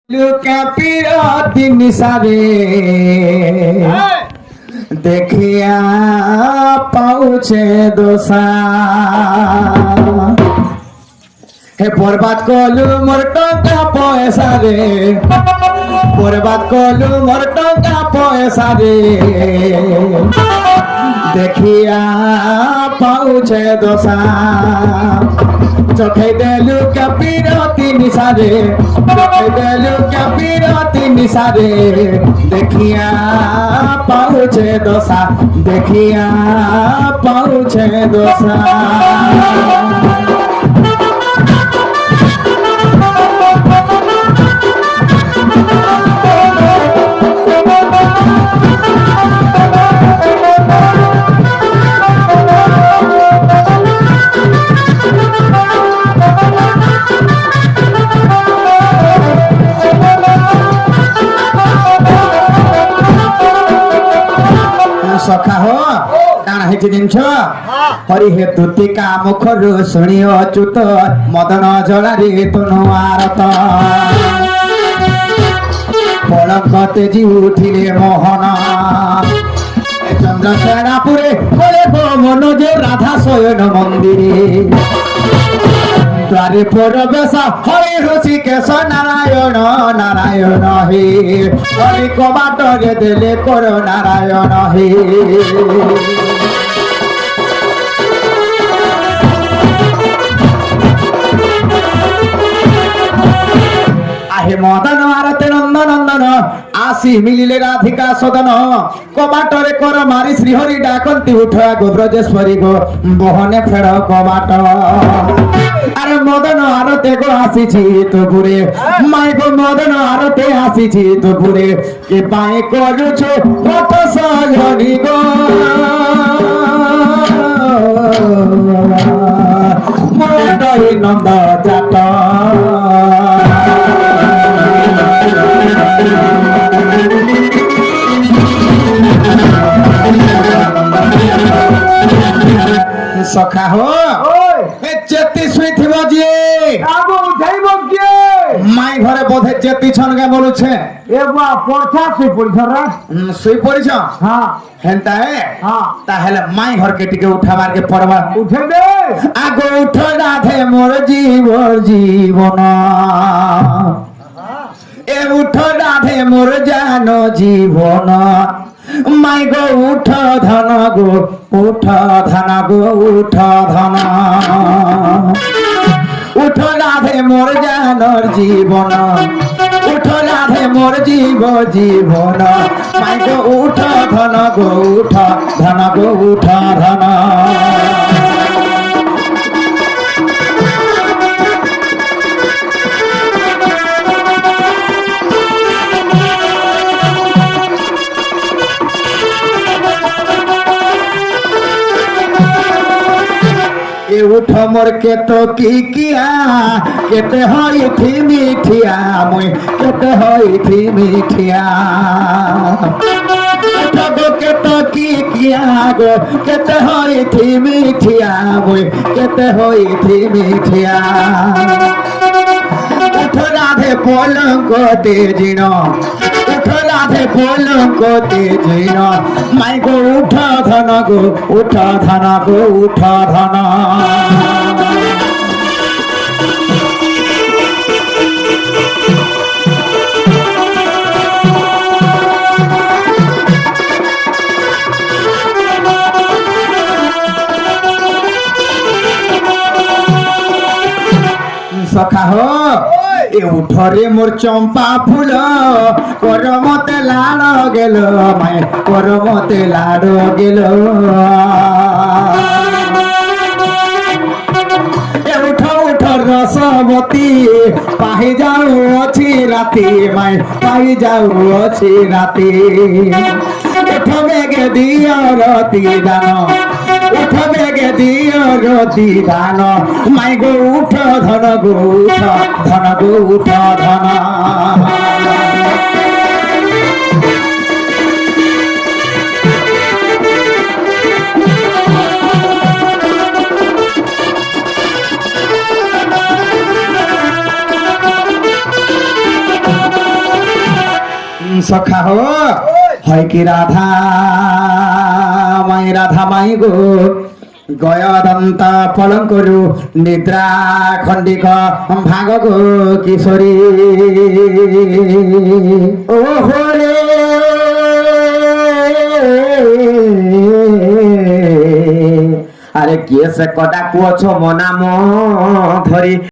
Luka পিরতি নিসারে দেখিয়া পাউছে দোষা হে বরবাদ কলু মোর টঙ্কা পয়সা রে বরবাদ কলু মোর টঙ্কা পয়সা রে দেখিয়া পাউছে দোষা চোখে দেলু কাপিরতি নিসারে চোখে দেলু কাপিরতি নিসারে দেখিয়া পাউছে দোষা দেখিয়া পাউছে দোষা सखा हो काना हेची जिनछ हरि हेतु टीका मुखरु शुणियो अच्युत मदन जलारी तुनु आरत पलक तेजी उठिले मोहन चंद्रसेनापुरे कोले गो मनोज राधा शयन मंदिरे द्वारे प्रवेश हरि ऋषिकेश नारायण नारायण हे हरि कबाटरे देले कर नारायण हे आहे मदन आरते नंदन नंदन आसी मिलिले राधिका सदन कबाटरे कर मारी श्रीहरि डाकंती उठा गो ब्रजेश्वरी गो बहने फेड़ कबाट अरे मदन आरते गो आसीछि तोपुरे माय गो मदन आरते आसीछि तोपुरे के पाए करूछु मत सजनी गो मोदई नंद जात सखा हो चेती सुई थिबो जी आगो उठाइबो के माई घरे बोधे चेती छन के बोलु छे ए बा पोरछा सुई परिछ हां हेंता है हां ताहेले माई घर के टिके उठाबार के परवा उठे दे आगो उठ राधे मोर जीवन ए उठ राधे मोर जानो जीवन माई गो उठ धन गो उठ धन गो उठ धन उठ राधे मोर जानर जीवन उठ राधे मोर जीवन माई गो उठ धन गो उठ धन गो उठ धन उठ मोर के तो की किया केते होई थी मिठिया मुई केते होई थी मिठिया उठ गो के तो की किया गो केते होई थी मिठिया मुई केते होई थी मिठिया उठ राधे पलंक तेजिन उठ राधे पलंक तेजिन माई गो उठ धन गो उठ धन गो उठ धन सखा हो ए उठरे मोर चंपा फूल कर मते लाड़ गेल माय कर मते लाड़ गेल ए उठ उठ रसवती पाहि जाऊ अछि राती माय पाहि जाऊ अछि राती उठ बेगे दियो रती दान उठ बेगे दियो रती दान माय गो उठ धन गो उठ धन गो उठ धन সখা হো হয় কি রাধা মাই গো গয়দন্ত পলং করু নিদ্রা খণ্ডিক ভাগ গো কিশোরী ও হরে আরে কিয়ে সে কটা কুয়ছ মনাম ধরি